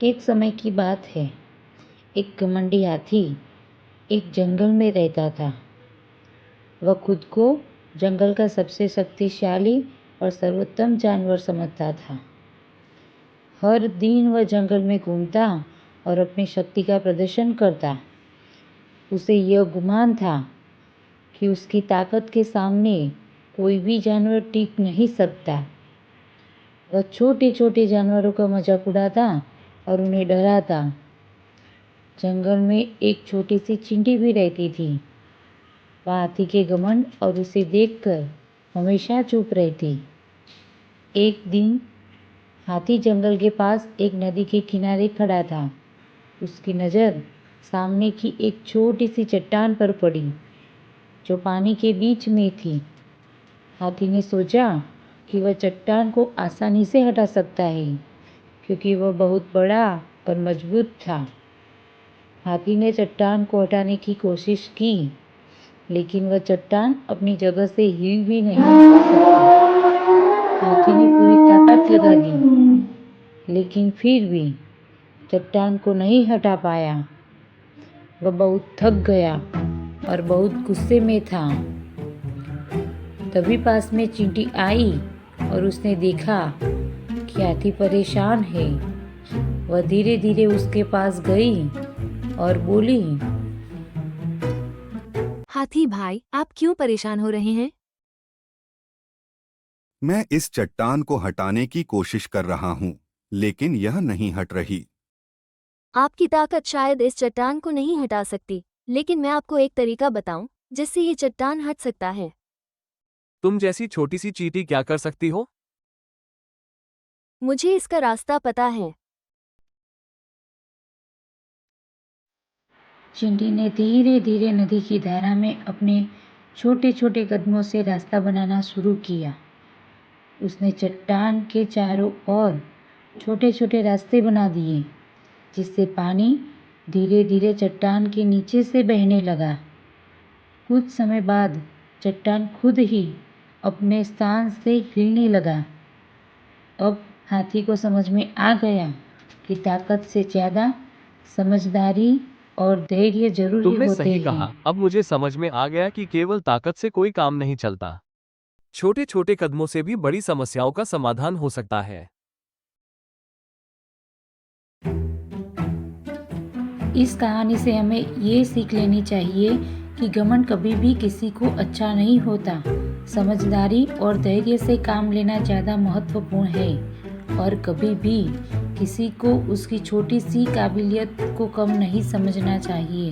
एक समय की बात है। एक घमंडी हाथी एक जंगल में रहता था। वह खुद को जंगल का सबसे शक्तिशाली और सर्वोत्तम जानवर समझता था। हर दिन वह जंगल में घूमता और अपनी शक्ति का प्रदर्शन करता। उसे यह गुमान था कि उसकी ताकत के सामने कोई भी जानवर टिक नहीं सकता। वह छोटे छोटे जानवरों का मजाक उड़ाता और उन्हें डराता। जंगल में एक छोटी सी चींटी भी रहती थी। वह हाथी के घमंड और उसे देखकर हमेशा चुप रहती। एक दिन हाथी जंगल के पास एक नदी के किनारे खड़ा था। उसकी नज़र सामने की एक छोटी सी चट्टान पर पड़ी जो पानी के बीच में थी। हाथी ने सोचा कि वह चट्टान को आसानी से हटा सकता है क्योंकि वह बहुत बड़ा और मजबूत था। हाथी ने चट्टान को हटाने की कोशिश की, लेकिन वह चट्टान अपनी जगह से हिल भी नहीं सकती। हाथी ने पूरी ताकत लगा दी, लेकिन फिर भी चट्टान को नहीं हटा पाया। वह बहुत थक गया और बहुत गुस्से में था। तभी पास में चींटी आई और उसने देखा कि हाथी परेशान है। वह धीरे धीरे उसके पास गई और बोली, हाथी भाई, आप क्यों परेशान हो रहे हैं? मैं इस चट्टान को हटाने की कोशिश कर रहा हूँ, लेकिन यह नहीं हट रही। आपकी ताकत शायद इस चट्टान को नहीं हटा सकती, लेकिन मैं आपको एक तरीका बताऊं जिससे ये चट्टान हट सकता है। तुम जैसी छोटी सी चींटी क्या कर सकती हो? मुझे इसका रास्ता पता है। चींटी ने धीरे धीरे नदी की धारा में अपने छोटे छोटे कदमों से रास्ता बनाना शुरू किया। उसने चट्टान के चारों ओर छोटे छोटे रास्ते बना दिए, जिससे पानी धीरे धीरे चट्टान के नीचे से बहने लगा। कुछ समय बाद चट्टान खुद ही अपने स्थान से हिलने लगा। अब हाथी को समझ में आ गया कि ताकत से ज़्यादा समझदारी और धैर्य जरूरी तुमने होते सही हैं। कहा। अब मुझे समझ में आ गया कि केवल ताकत से कोई काम नहीं चलता। छोटे छोटे कदमों से भी बड़ी समस्याओं का समाधान हो सकता है। इस कहानी से हमें ये सीख लेनी चाहिए कि घमंड कभी भी किसी को अच्छा नहीं होता। समझदारी और धैर्य से काम लेना ज़्यादा महत्वपूर्ण है और कभी भी किसी को उसकी छोटी सी काबिलियत को कम नहीं समझना चाहिए।